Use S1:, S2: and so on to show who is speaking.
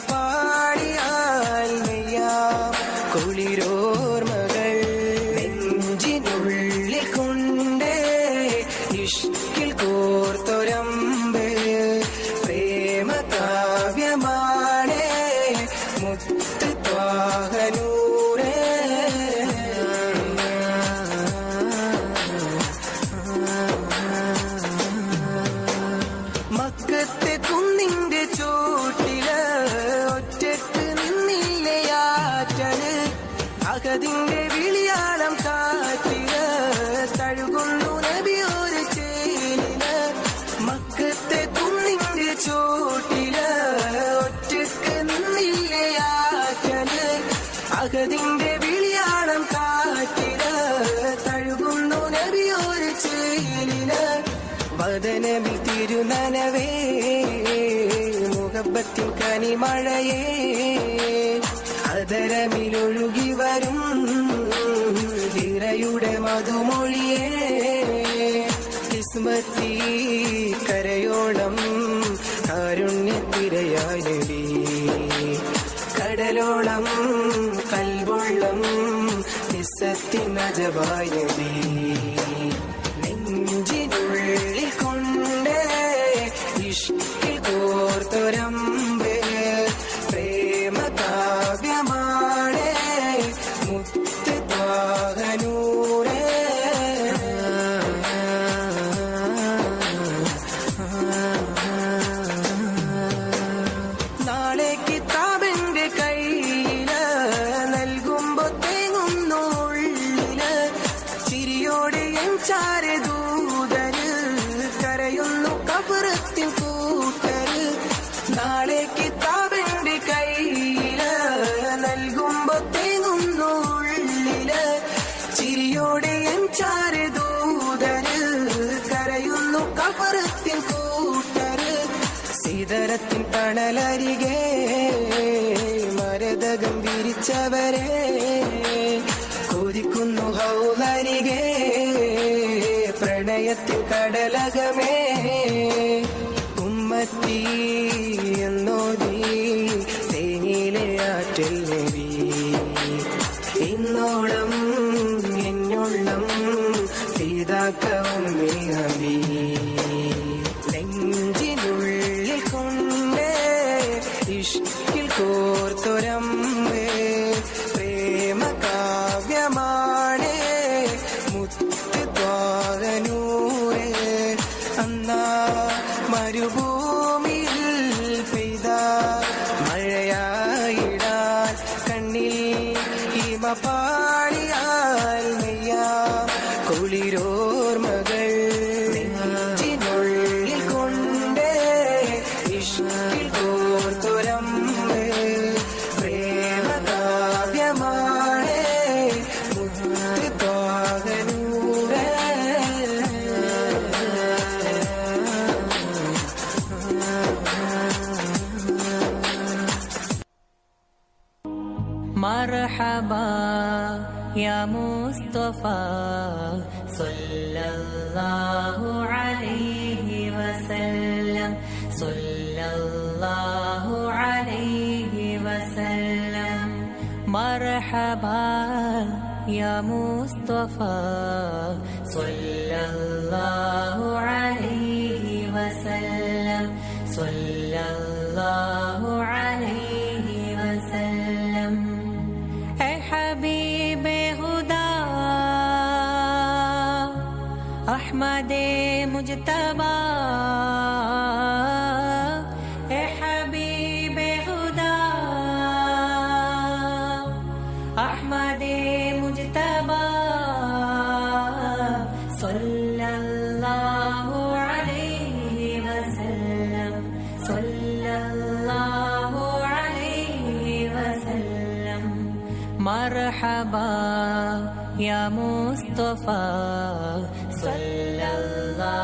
S1: പാടിയാൽ നെയ്യാം കുളിരോർമകൾ നെഞ്ചിനുള്ളിൽ കൊണ്ടേ ഇഷ്കിൽ കോർത്തൊരമ്പ് പ്രേമ കാവ്യമാണേ മുത്ത് ത്വാഹനൂരേ മക്കത്തെ കുന്നിന്റെ ചോട്ടില് ഒറ്റക്ക് നിന്നില്ലയാറ്റല് അകതിന്റെ വിളിയാളം കാറ്റില് തഴുകുന്നു നബിയൊരു ചേലില് മക്കത്തെ കുന്നിന്റെ ചോട്ടില് ഒറ്റക്ക് നിന്നില്ലയാറ്റല് അകതിന്റെ വിളിയാളം കാറ്റില് തഴുകുന്നു നബിയൊരു ചേലില് വദനമിൽ തിരുനനവേ മുഹബത്തിൻ കനിമഴയേ അതരമിലൊഴുകി വരും ഹിറയുടെ മധുമൊഴിയേ കിസ്മത്തി കരയോളം കാരുണ്യത്തിരയായ നബി കടലോളം കൽവൊള്ളം നിസ്സത്തിൻ അജബായ നബി നെഞ്ചിനുള്ളിൽ കൊണ്ടേ ഇഷ്കിൽ കോർത്തൊരമ്പ് പ്രേമ കാവ്യമാണേ മുത്ത് ത്വാഹനൂരേ നാളെ കിതാബിന്റെ കയ്യില് നൽകുമ്പോ തേങ്ങുന്നു ഉള്ളില് ചിരിയോടെ ചാരെ ദൂതര് കരയുന്നു കബറത്തിൻ കൂട്ടര് നാളെ കിതാബിന്റെ കയ്യില് നൽകുമ്പോ തേങ്ങുന്നു ഉള്ളില് ചിരിയോടെ ചാരെ ദൂതര് കരയുന്നു കബറത്തിൻ കൂട്ടര് സീതരത്തിൻ തണലരികെ മരതകം വിരിച്ചവരെ കൊതിക്കുന്നു ഹൗലരികെ പ്രണയത്തിൻ കടലകമേ ഉമ്മത്തി എന്നോതി തേനിലെ ആറ്റൽ നബി ഇന്നോളം എന്നോളം സീതാക്കവും ഹബി നെഞ്ചിനുള്ളിൽ കൊണ്ടേ ഇഷ്കിൽ കോർത്തൊരമ്പ് പ്രേമ കാവ്യമാണേ മുത്ത് ത്വാഹനൂരേ അന്നാ മരുഭൂമിയിൽ പെയ്ത മഴയായിടാൻ കണ്ണിൽ ഹിമ പാടിയാൽ നെയ്യാം കുളിരോർമകൾ നെഞ്ചിനുള്ളിൽ കൊണ്ടേ ഇഷ്കിൽ കോർത്തൊരമ്പ് പ്രേമ കാവ്യമാണേ മുത്ത് ത്വാഹനൂരേ
S2: مرحبا يا مصطفى صلى الله عليه وسلم صلى الله عليه وسلم مرحبا يا مصطفى صلى الله عليه وسلم صلى الله عليه وسلم اے حبیب خدا احمد مجتبی اے حبیب خدا احمد مجتبی صلی اللہ علیہ وسلم صلی اللہ علیہ وسلم مرحبا یا مصطفی صلی اللہ